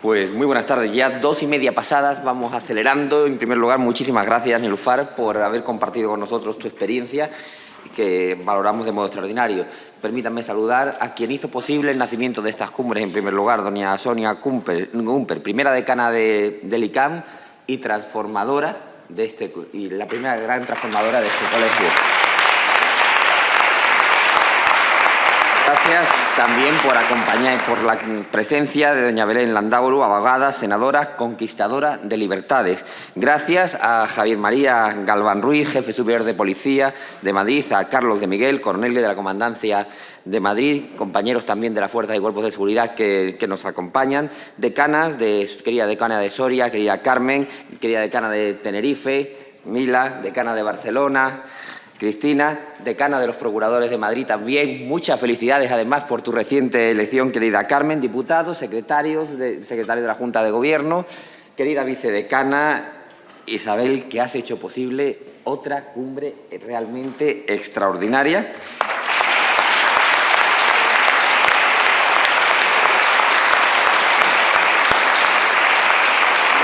Pues muy buenas tardes. Ya 2:30 pasadas, vamos acelerando. En primer lugar, muchísimas gracias, Nilufar, por haber compartido con nosotros tu experiencia, que valoramos de modo extraordinario. Permítanme saludar a quien hizo posible el nacimiento de estas cumbres. En primer lugar, doña Sonia Gumper, primera decana del ICAM y transformadora y la primera gran transformadora de este colegio. Gracias también por acompañar, por la presencia de doña Belén Landauru, abogada, senadora, conquistadora de libertades. Gracias a Javier María Galván Ruiz, jefe superior de Policía de Madrid, a Carlos de Miguel, coronel de la Comandancia de Madrid, compañeros también de las Fuerzas y Cuerpos de Seguridad que nos acompañan, decanas, querida decana de Soria, querida Carmen, querida decana de Tenerife, Mila, decana de Barcelona, Cristina, decana de los Procuradores de Madrid también. Muchas felicidades, además, por tu reciente elección, querida Carmen. Diputados, secretario de la Junta de Gobierno, querida vicedecana Isabel, que has hecho posible otra cumbre realmente extraordinaria.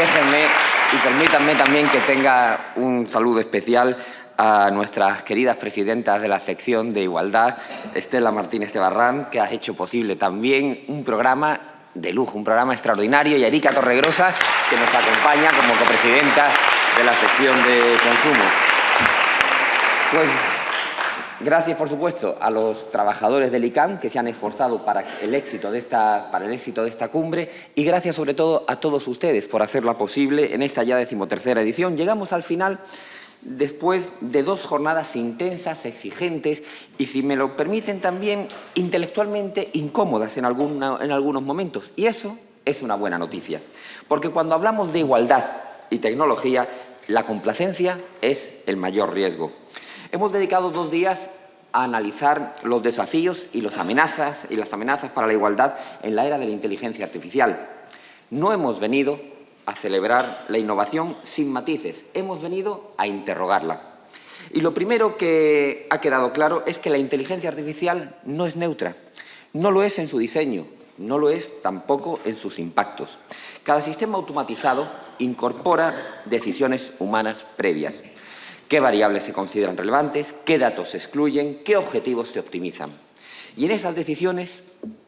Déjenme y permítanme también que tenga un saludo especial a nuestras queridas presidentas de la sección de Igualdad, Estela Martínez Tebarrán, que ha hecho posible también un programa de lujo, un programa extraordinario, y a Erika Torregrosa, que nos acompaña como copresidenta de la sección de Consumo. Pues gracias, por supuesto, a los trabajadores del ICAM que se han esforzado para el éxito de esta cumbre, y gracias sobre todo a todos ustedes por hacerla posible en esta ya 13ª edición. Llegamos al final después de 2 jornadas intensas, exigentes y, si me lo permiten, también intelectualmente incómodas en algunos momentos. Y eso es una buena noticia, porque cuando hablamos de igualdad y tecnología, la complacencia es el mayor riesgo. Hemos dedicado 2 días a analizar los desafíos y las amenazas para la igualdad en la era de la inteligencia artificial. No hemos venido a celebrar la innovación sin matices, hemos venido a interrogarla. Y lo primero que ha quedado claro es que la inteligencia artificial no es neutra, no lo es en su diseño, no lo es tampoco en sus impactos. Cada sistema automatizado incorpora decisiones humanas previas. ¿Qué variables se consideran relevantes? ¿Qué datos se excluyen? ¿Qué objetivos se optimizan? Y en esas decisiones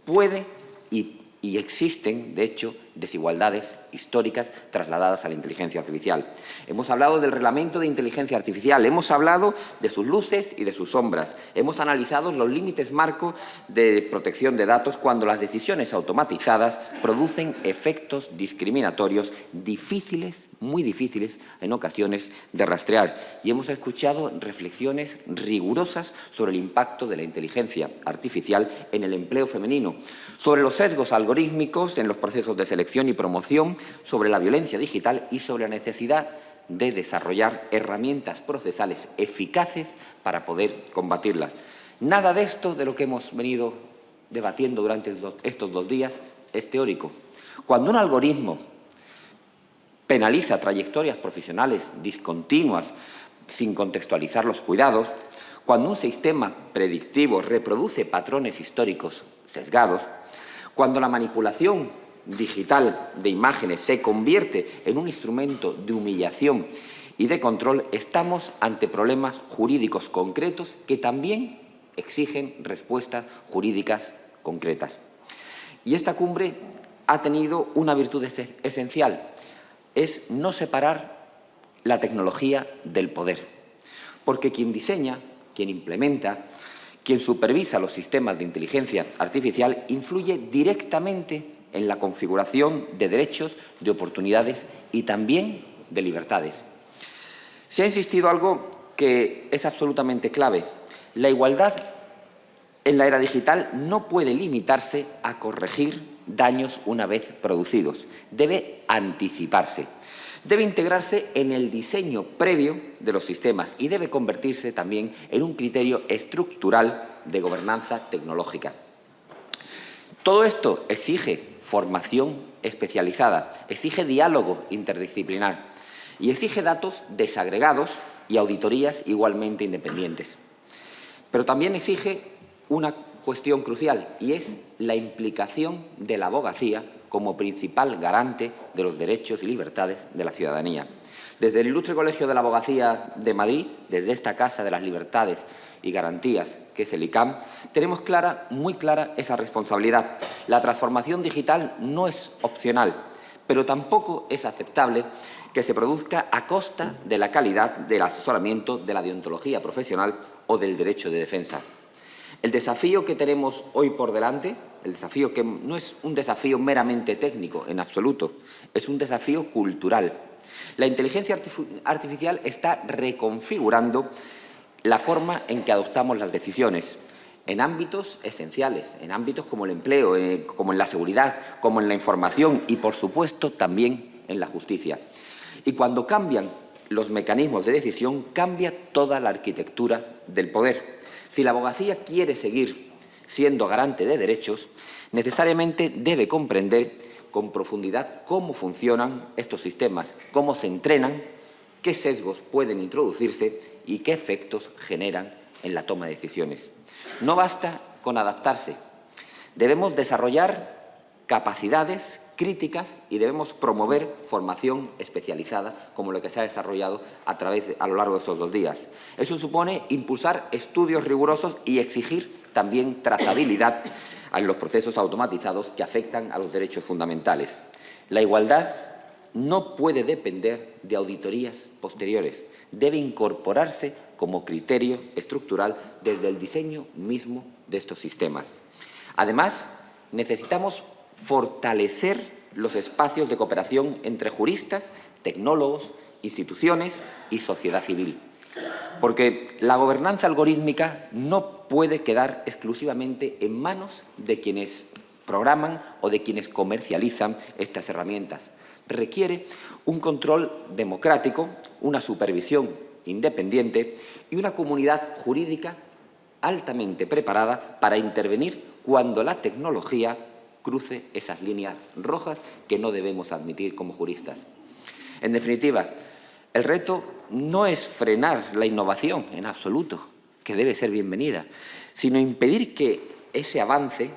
puede y existen, de hecho, desigualdades históricas trasladadas a la inteligencia artificial. Hemos hablado del reglamento de inteligencia artificial, hemos hablado de sus luces y de sus sombras, hemos analizado los límites marco de protección de datos cuando las decisiones automatizadas producen efectos discriminatorios difíciles, muy difíciles en ocasiones de rastrear, y hemos escuchado reflexiones rigurosas sobre el impacto de la inteligencia artificial en el empleo femenino, sobre los sesgos algorítmicos en los procesos de selección y promoción, sobre la violencia digital y sobre la necesidad de desarrollar herramientas procesales eficaces para poder combatirlas. Nada de esto de lo que hemos venido debatiendo durante estos 2 días es teórico. Cuando un algoritmo penaliza trayectorias profesionales discontinuas sin contextualizar los cuidados, cuando un sistema predictivo reproduce patrones históricos sesgados, cuando la manipulación digital de imágenes se convierte en un instrumento de humillación y de control, estamos ante problemas jurídicos concretos que también exigen respuestas jurídicas concretas. Y esta cumbre ha tenido una virtud esencial, es no separar la tecnología del poder, porque quien diseña, quien implementa, quien supervisa los sistemas de inteligencia artificial influye directamente en la configuración de derechos, de oportunidades y también de libertades. Se ha insistido algo que es absolutamente clave. La igualdad en la era digital no puede limitarse a corregir daños una vez producidos. Debe anticiparse. Debe integrarse en el diseño previo de los sistemas y debe convertirse también en un criterio estructural de gobernanza tecnológica. Todo esto exige formación especializada, exige diálogo interdisciplinar y exige datos desagregados y auditorías igualmente independientes. Pero también exige una cuestión crucial, y es la implicación de la abogacía como principal garante de los derechos y libertades de la ciudadanía. Desde el Ilustre Colegio de la Abogacía de Madrid, desde esta Casa de las Libertades y Garantías, que es el ICAM, tenemos muy clara esa responsabilidad. La transformación digital no es opcional, pero tampoco es aceptable que se produzca a costa de la calidad del asesoramiento, de la deontología profesional o del derecho de defensa. El desafío que tenemos hoy por delante, el desafío que no es un desafío meramente técnico en absoluto, es un desafío cultural. La inteligencia artificial está reconfigurando la forma en que adoptamos las decisiones en ámbitos esenciales, en ámbitos como el empleo, como en la seguridad, como en la información y, por supuesto, también en la justicia. Y cuando cambian los mecanismos de decisión, cambia toda la arquitectura del poder. Si la abogacía quiere seguir siendo garante de derechos, necesariamente debe comprender con profundidad cómo funcionan estos sistemas, cómo se entrenan, qué sesgos pueden introducirse y qué efectos generan en la toma de decisiones. No basta con adaptarse. Debemos desarrollar capacidades críticas y debemos promover formación especializada, como lo que se ha desarrollado a lo largo de estos 2 días. Eso supone impulsar estudios rigurosos y exigir también trazabilidad en los procesos automatizados que afectan a los derechos fundamentales. La igualdad no puede depender de auditorías posteriores. Debe incorporarse como criterio estructural desde el diseño mismo de estos sistemas. Además, necesitamos fortalecer los espacios de cooperación entre juristas, tecnólogos, instituciones y sociedad civil. Porque la gobernanza algorítmica no puede quedar exclusivamente en manos de quienes programan o de quienes comercializan estas herramientas. Requiere un control democrático, una supervisión independiente y una comunidad jurídica altamente preparada para intervenir cuando la tecnología cruce esas líneas rojas que no debemos admitir como juristas. En definitiva, el reto no es frenar la innovación en absoluto, que debe ser bienvenida, sino impedir que ese avance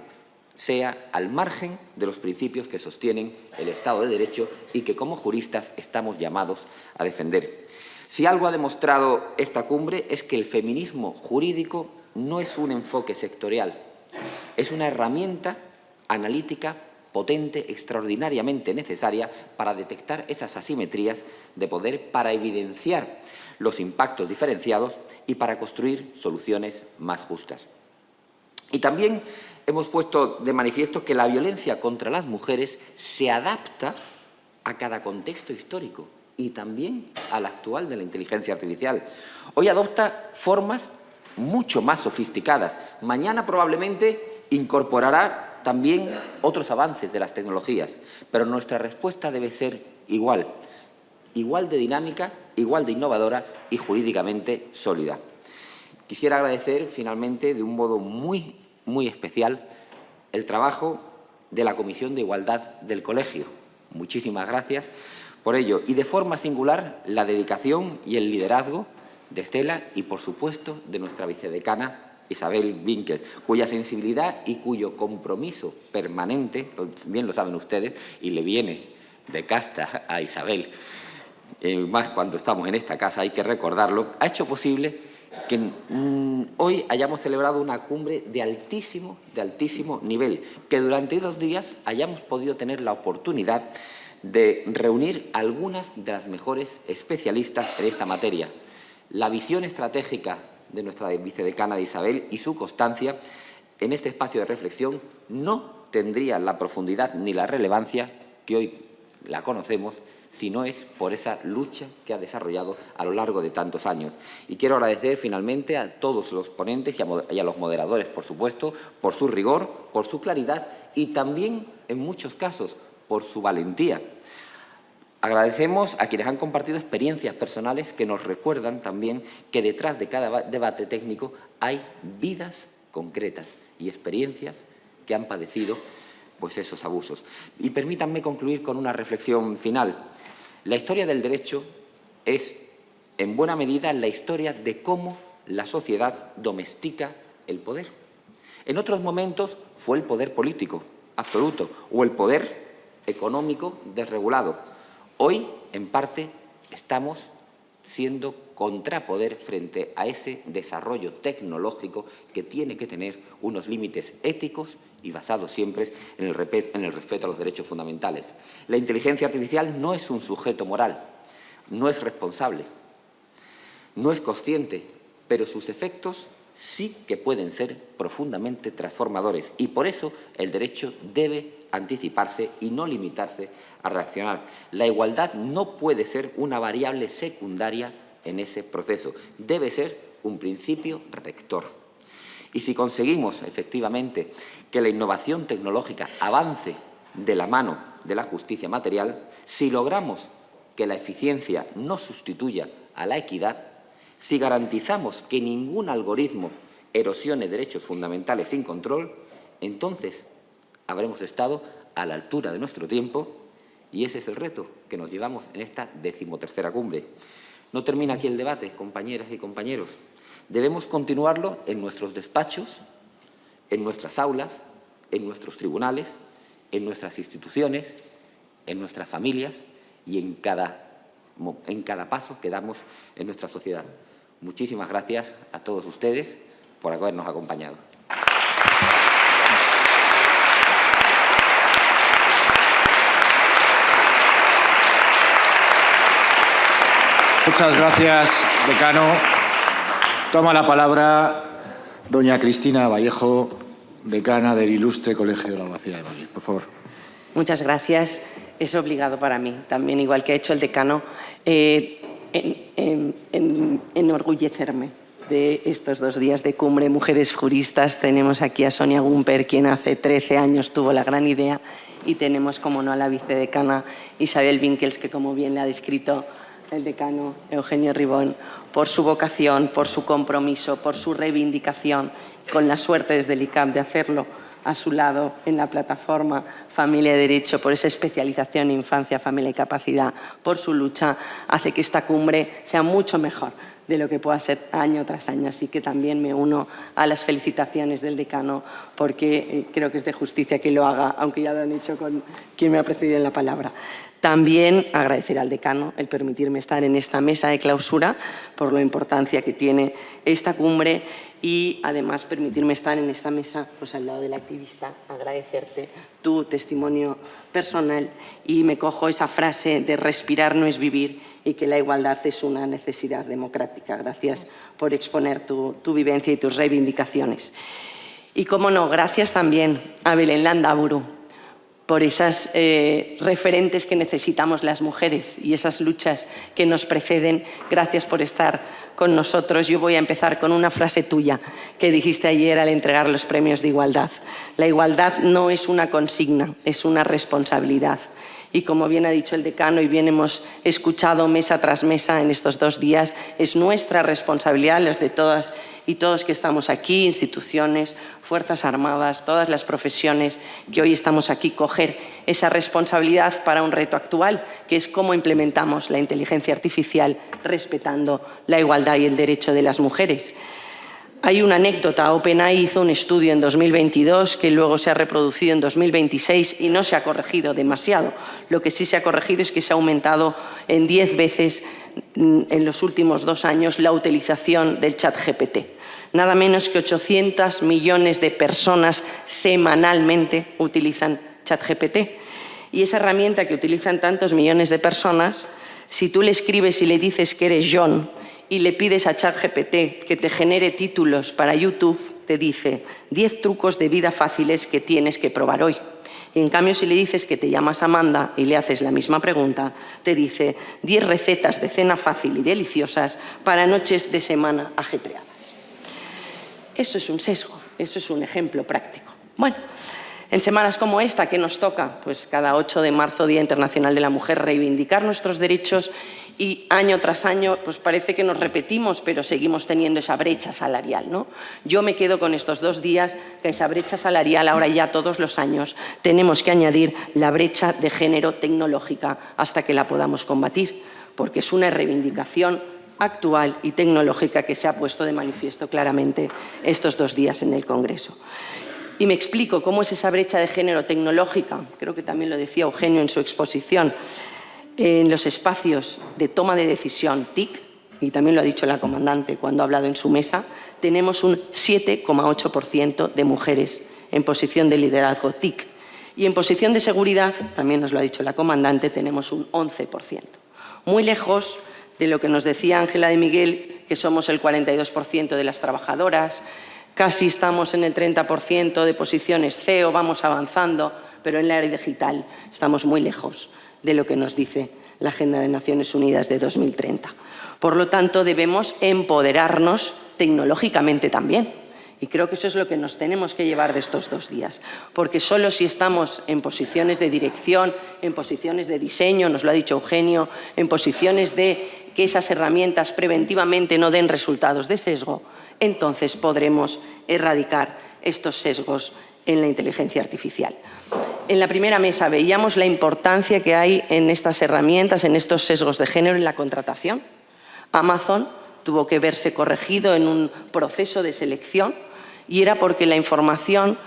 sea al margen de los principios que sostienen el Estado de Derecho y que como juristas estamos llamados a defender. Si algo ha demostrado esta cumbre es que el feminismo jurídico no es un enfoque sectorial, es una herramienta analítica potente, extraordinariamente necesaria para detectar esas asimetrías de poder, para evidenciar los impactos diferenciados y para construir soluciones más justas. Y también hemos puesto de manifiesto que la violencia contra las mujeres se adapta a cada contexto histórico y también al actual de la inteligencia artificial. Hoy adopta formas mucho más sofisticadas. Mañana probablemente incorporará también otros avances de las tecnologías, pero nuestra respuesta debe ser igual de dinámica, igual de innovadora y jurídicamente sólida. Quisiera agradecer finalmente de un modo muy especial el trabajo de la Comisión de Igualdad del Colegio. Muchísimas gracias por ello y de forma singular la dedicación y el liderazgo de Estela y, por supuesto, de nuestra vicedecana Isabel Vínquez, cuya sensibilidad y cuyo compromiso permanente, bien lo saben ustedes, y le viene de casta a Isabel, más cuando estamos en esta casa, hay que recordarlo, ha hecho posible que hoy hayamos celebrado una cumbre de altísimo nivel, que durante 2 días hayamos podido tener la oportunidad de reunir a algunas de las mejores especialistas en esta materia. La visión estratégica de nuestra vicedecana de Isabel y su constancia en este espacio de reflexión no tendría la profundidad ni la relevancia que hoy la conocemos si no es por esa lucha que ha desarrollado a lo largo de tantos años. Y quiero agradecer finalmente a todos los ponentes y a los moderadores, por supuesto, por su rigor, por su claridad y también, en muchos casos, por su valentía. Agradecemos a quienes han compartido experiencias personales que nos recuerdan también que detrás de cada debate técnico hay vidas concretas y experiencias que han padecido pues, esos abusos. Y permítanme concluir con una reflexión final. La historia del derecho es, en buena medida, la historia de cómo la sociedad domestica el poder. En otros momentos fue el poder político absoluto o el poder económico desregulado. Hoy, en parte, estamos siendo contrapoder frente a ese desarrollo tecnológico que tiene que tener unos límites éticos y basados siempre en el respeto a los derechos fundamentales. La inteligencia artificial no es un sujeto moral, no es responsable, no es consciente, pero sus efectos sí que pueden ser profundamente transformadores y por eso el derecho debe anticiparse y no limitarse a reaccionar. La igualdad no puede ser una variable secundaria en ese proceso, debe ser un principio rector. Y si conseguimos efectivamente que la innovación tecnológica avance de la mano de la justicia material, si logramos que la eficiencia no sustituya a la equidad, si garantizamos que ningún algoritmo erosione derechos fundamentales sin control, entonces habremos estado a la altura de nuestro tiempo y ese es el reto que nos llevamos en esta 13ª cumbre. No termina aquí el debate, compañeras y compañeros. Debemos continuarlo en nuestros despachos, en nuestras aulas, en nuestros tribunales, en nuestras instituciones, en nuestras familias y en cada paso que damos en nuestra sociedad. Muchísimas gracias a todos ustedes por habernos acompañado. Muchas gracias, decano. Toma la palabra doña Cristina Vallejo, decana del Ilustre Colegio de la Abogacía de Madrid. Por favor. Muchas gracias. Es obligado para mí, también igual que ha hecho el decano, enorgullecerme de estos 2 días de cumbre Mujeres Juristas. Tenemos aquí a Sonia Gumper, quien hace 13 años tuvo la gran idea, y tenemos, como no, a la vicedecana Isabel Winkels, que, como bien le ha descrito el decano Eugenio Ribón, por su vocación, por su compromiso, por su reivindicación, con la suerte desde el ICAP de hacerlo a su lado en la plataforma Familia y Derecho, por esa especialización en infancia, familia y capacidad, por su lucha, hace que esta cumbre sea mucho mejor de lo que pueda ser año tras año. Así que también me uno a las felicitaciones del decano, porque creo que es de justicia que lo haga, aunque ya lo han hecho con quien me ha precedido en la palabra. También agradecer al decano el permitirme estar en esta mesa de clausura por la importancia que tiene esta cumbre y además permitirme estar en esta mesa pues, al lado del activista, agradecerte tu testimonio personal y me cojo esa frase de respirar no es vivir y que la igualdad es una necesidad democrática. Gracias por exponer tu vivencia y tus reivindicaciones. Y, cómo no, gracias también a Belén Landaburu por esas referentes que necesitamos las mujeres y esas luchas que nos preceden. Gracias por estar con nosotros. Yo voy a empezar con una frase tuya que dijiste ayer al entregar los premios de igualdad. La igualdad no es una consigna, es una responsabilidad. Y como bien ha dicho el decano y bien hemos escuchado mesa tras mesa en estos 2 días, es nuestra responsabilidad, las de todas y todos que estamos aquí, instituciones, Fuerzas Armadas, todas las profesiones que hoy estamos aquí, coger esa responsabilidad para un reto actual, que es cómo implementamos la inteligencia artificial respetando la igualdad y el derecho de las mujeres. Hay una anécdota. OpenAI hizo un estudio en 2022 que luego se ha reproducido en 2026 y no se ha corregido demasiado. Lo que sí se ha corregido es que se ha aumentado en 10 veces en los últimos 2 años la utilización del ChatGPT. Nada menos que 800 millones de personas semanalmente utilizan ChatGPT. Y esa herramienta que utilizan tantos millones de personas, si tú le escribes y le dices que eres John y le pides a ChatGPT que te genere títulos para YouTube, te dice 10 trucos de vida fáciles que tienes que probar hoy. Y en cambio, si le dices que te llamas Amanda y le haces la misma pregunta, te dice 10 recetas de cena fácil y deliciosas para noches de semana ajetreadas. Eso es un sesgo, eso es un ejemplo práctico. Bueno, en semanas como esta, ¿qué nos toca? Pues cada 8 de marzo, Día Internacional de la Mujer, reivindicar nuestros derechos y año tras año pues parece que nos repetimos, pero seguimos teniendo esa brecha salarial, ¿no? Yo me quedo con estos 2 días, que esa brecha salarial ahora ya todos los años tenemos que añadir la brecha de género tecnológica hasta que la podamos combatir, porque es una reivindicación actual y tecnológica que se ha puesto de manifiesto claramente estos 2 días en el Congreso. Y me explico cómo es esa brecha de género tecnológica, creo que también lo decía Eugenio en su exposición, en los espacios de toma de decisión TIC, y también lo ha dicho la comandante cuando ha hablado en su mesa, tenemos un 7,8% de mujeres en posición de liderazgo TIC. Y en posición de seguridad, también nos lo ha dicho la comandante, tenemos un 11%. Muy lejos de lo que nos decía Ángela de Miguel, que somos el 42% de las trabajadoras, casi estamos en el 30% de posiciones CEO, vamos avanzando, pero en la área digital estamos muy lejos de lo que nos dice la Agenda de Naciones Unidas de 2030. Por lo tanto, debemos empoderarnos tecnológicamente también. Y creo que eso es lo que nos tenemos que llevar de estos 2 días. Porque solo si estamos en posiciones de dirección, en posiciones de diseño, nos lo ha dicho Eugenio, en posiciones de que esas herramientas preventivamente no den resultados de sesgo, entonces podremos erradicar estos sesgos en la inteligencia artificial. En la primera mesa veíamos la importancia que hay en estas herramientas, en estos sesgos de género en la contratación. Amazon tuvo que verse corregido en un proceso de selección y era porque la información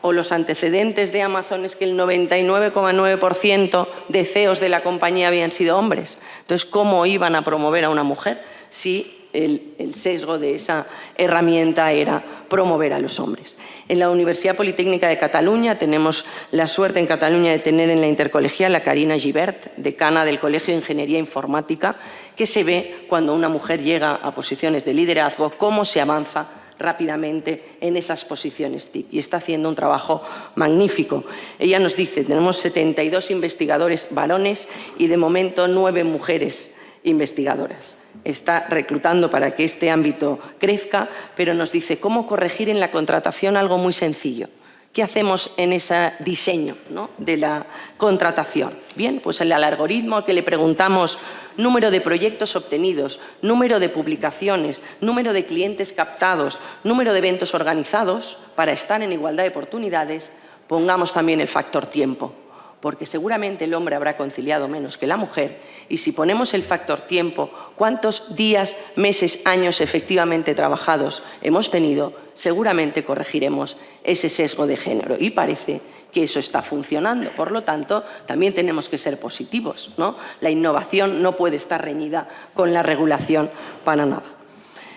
o los antecedentes de Amazon es que el 99,9% de CEOs de la compañía habían sido hombres. Entonces, ¿cómo iban a promover a una mujer si el sesgo de esa herramienta era promover a los hombres? En la Universidad Politécnica de Cataluña tenemos la suerte en Cataluña de tener en la intercolegial a Carina Gibert, decana del Colegio de Ingeniería Informática, que se ve cuando una mujer llega a posiciones de liderazgo, cómo se avanza rápidamente en esas posiciones TIC, y está haciendo un trabajo magnífico. Ella nos dice, tenemos 72 investigadores varones y de momento 9 mujeres investigadoras. Está reclutando para que este ámbito crezca, pero nos dice cómo corregir en la contratación algo muy sencillo. ¿Qué hacemos en ese diseño, ¿no?, de la contratación? Bien, pues en el algoritmo que le preguntamos número de proyectos obtenidos, número de publicaciones, número de clientes captados, número de eventos organizados, para estar en igualdad de oportunidades, pongamos también el factor tiempo, porque seguramente el hombre habrá conciliado menos que la mujer, y si ponemos el factor tiempo, cuántos días, meses, años efectivamente trabajados hemos tenido, seguramente corregiremos ese sesgo de género. Y parece que eso está funcionando. Por lo tanto, también tenemos que ser positivos, ¿no? La innovación no puede estar reñida con la regulación para nada.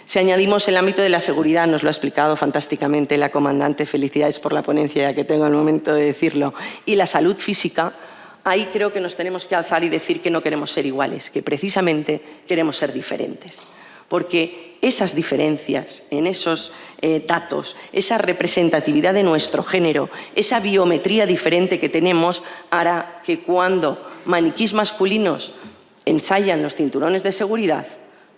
Si añadimos el ámbito de la seguridad, nos lo ha explicado fantásticamente la comandante, felicidades por la ponencia, ya que tengo el momento de decirlo, y la salud física, ahí creo que nos tenemos que alzar y decir que no queremos ser iguales, que precisamente queremos ser diferentes. Porque esas diferencias en esos datos, esa representatividad de nuestro género, esa biometría diferente que tenemos, hará que cuando maniquís masculinos ensayan los cinturones de seguridad,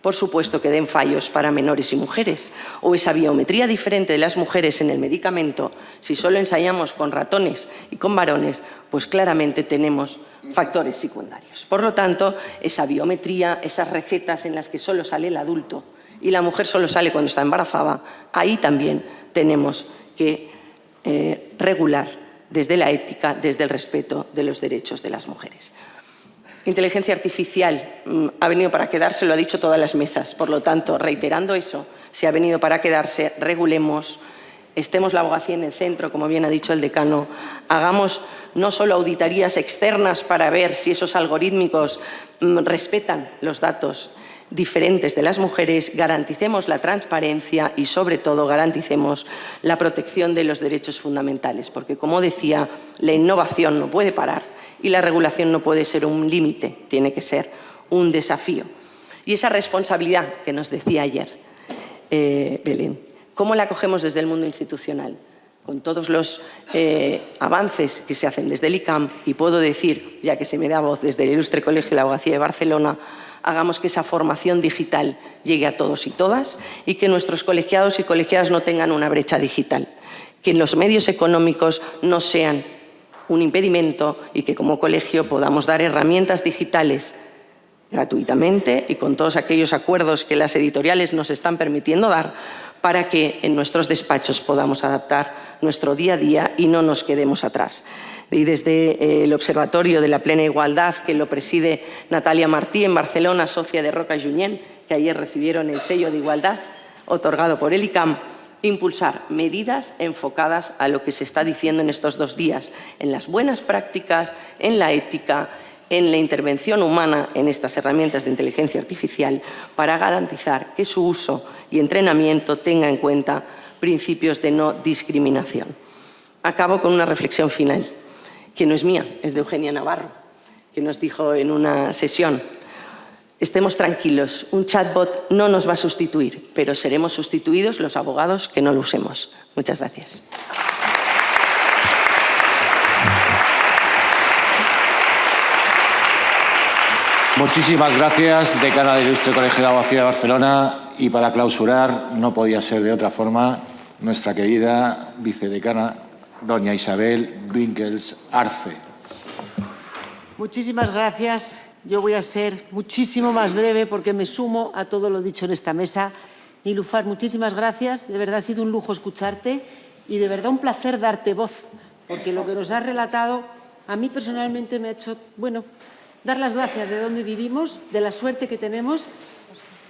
por supuesto que den fallos para menores y mujeres. O esa biometría diferente de las mujeres en el medicamento, si solo ensayamos con ratones y con varones, pues claramente tenemos factores secundarios. Por lo tanto, esa biometría, esas recetas en las que solo sale el adulto y la mujer solo sale cuando está embarazada, ahí también tenemos que regular desde la ética, desde el respeto de los derechos de las mujeres. Inteligencia artificial ha venido para quedarse, lo ha dicho todas las mesas. Por lo tanto, reiterando eso, si ha venido para quedarse, regulemos, estemos la abogacía en el centro, como bien ha dicho el decano, hagamos no solo auditorías externas para ver si esos algorítmicos respetan los datos diferentes de las mujeres, garanticemos la transparencia y, sobre todo, garanticemos la protección de los derechos fundamentales, porque, como decía, la innovación no puede parar y la regulación no puede ser un límite, tiene que ser un desafío. Y esa responsabilidad que nos decía ayer Belén, ¿cómo la cogemos desde el mundo institucional? Con todos los avances que se hacen desde el ICAM, y puedo decir, ya que se me da voz, desde el Ilustre Colegio de la Abogacía de Barcelona, hagamos que esa formación digital llegue a todos y todas y que nuestros colegiados y colegiadas no tengan una brecha digital, que los medios económicos no sean un impedimento y que como colegio podamos dar herramientas digitales gratuitamente y con todos aquellos acuerdos que las editoriales nos están permitiendo dar para que en nuestros despachos podamos adaptar nuestro día a día y no nos quedemos atrás. Y desde el Observatorio de la Plena Igualdad, que lo preside Natalia Martí en Barcelona, socia de Roca Junyent, que ayer recibieron el sello de igualdad otorgado por el ICAM, impulsar medidas enfocadas a lo que se está diciendo en estos 2 días, en las buenas prácticas, en la ética, en la intervención humana en estas herramientas de inteligencia artificial para garantizar que su uso y entrenamiento tenga en cuenta principios de no discriminación. Acabo con una reflexión final, que no es mía, es de Eugenia Navarro, que nos dijo en una sesión: estemos tranquilos, un chatbot no nos va a sustituir, pero seremos sustituidos los abogados que no lo usemos. Muchas gracias. Muchísimas gracias, decana del Ilustre Colegio de la Abogacía de Barcelona. Y para clausurar, no podía ser de otra forma, nuestra querida vicedecana, doña Isabel Winkels Arce. Muchísimas gracias. Yo voy a ser muchísimo más breve porque me sumo a todo lo dicho en esta mesa. Nilúfar, muchísimas gracias. De verdad ha sido un lujo escucharte y de verdad un placer darte voz, porque lo que nos has relatado a mí personalmente me ha hecho, dar las gracias de dónde vivimos, de la suerte que tenemos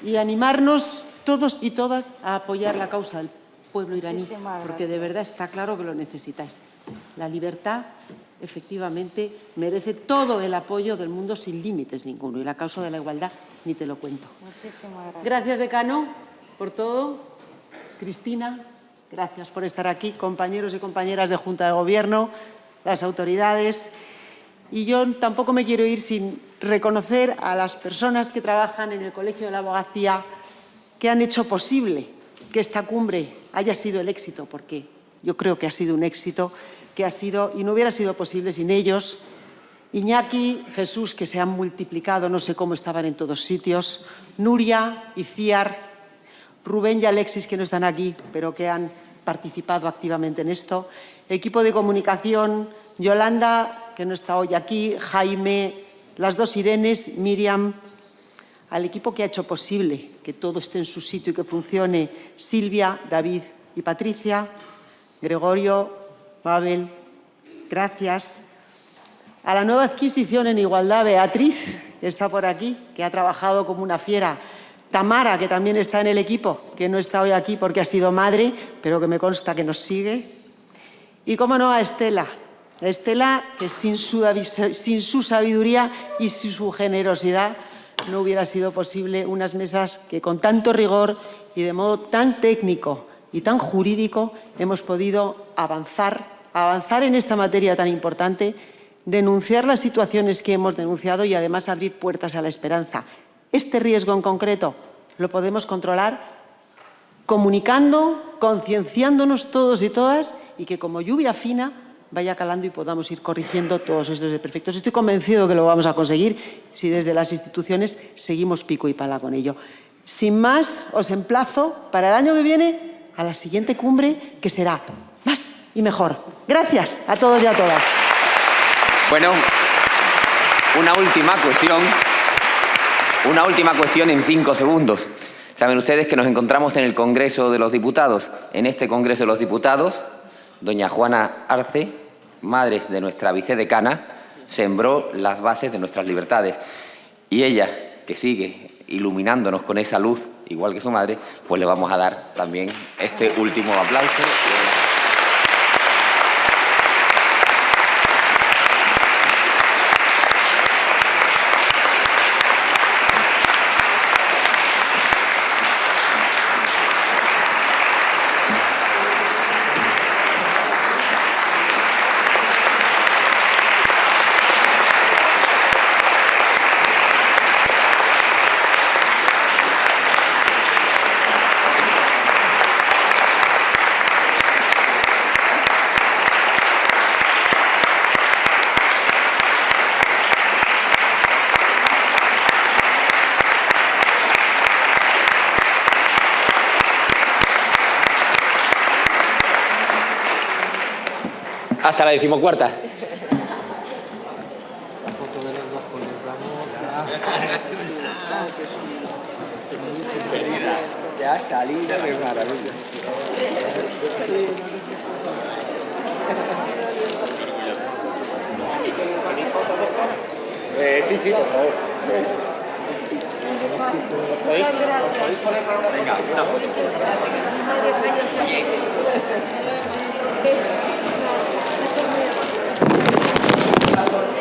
y animarnos todos y todas a apoyar la causa del pueblo iraní, porque de verdad está claro que lo necesitáis. La libertad, efectivamente, merece todo el apoyo del mundo sin límites ninguno, y la causa de la igualdad ni te lo cuento. Muchísimas gracias. Gracias, decano, por todo. Cristina, gracias por estar aquí. Compañeros y compañeras de Junta de Gobierno, las autoridades. Y yo tampoco me quiero ir sin reconocer a las personas que trabajan en el Colegio de la Abogacía, que han hecho posible que esta cumbre haya sido el éxito, porque yo creo que ha sido un éxito, que ha sido y no hubiera sido posible sin ellos. Iñaki, Jesús, que se han multiplicado, no sé cómo estaban en todos sitios, Nuria, Iciar, Rubén y Alexis, que no están aquí, pero que han participado activamente en esto, equipo de comunicación, Yolanda, que no está hoy aquí, Jaime, las 2 Irenes, Miriam, al equipo que ha hecho posible que todo esté en su sitio y que funcione, Silvia, David y Patricia, Gregorio, Babel, gracias. A la nueva adquisición en igualdad, Beatriz, que está por aquí, que ha trabajado como una fiera. Tamara, que también está en el equipo, que no está hoy aquí porque ha sido madre, pero que me consta que nos sigue. Y, cómo no, a Estela. Estela, que sin su sabiduría y sin su generosidad no hubiera sido posible unas mesas que con tanto rigor y de modo tan técnico y tan jurídico hemos podido avanzar en esta materia tan importante, denunciar las situaciones que hemos denunciado y además abrir puertas a la esperanza. Este riesgo en concreto lo podemos controlar comunicando, concienciándonos todos y todas, y que como lluvia fina vaya calando y podamos ir corrigiendo todos estos desperfectos. Estoy convencido de que lo vamos a conseguir si desde las instituciones seguimos pico y pala con ello. Sin más, os emplazo para el año que viene a la siguiente cumbre, que será más y mejor. Gracias a todos y a todas. Bueno, una última cuestión en 5 segundos. Saben ustedes que nos encontramos en el Congreso de los Diputados. En este Congreso de los Diputados, doña Juana Arce, madre de nuestra vicedecana, sembró las bases de nuestras libertades. Y ella, que sigue iluminándonos con esa luz, igual que su madre, pues le vamos a dar también este último aplauso. Hasta la 14ª. Ya salida de maravilla. Sí, por favor. Venga, una foto.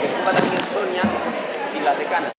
Que suba también Sonia y la decana.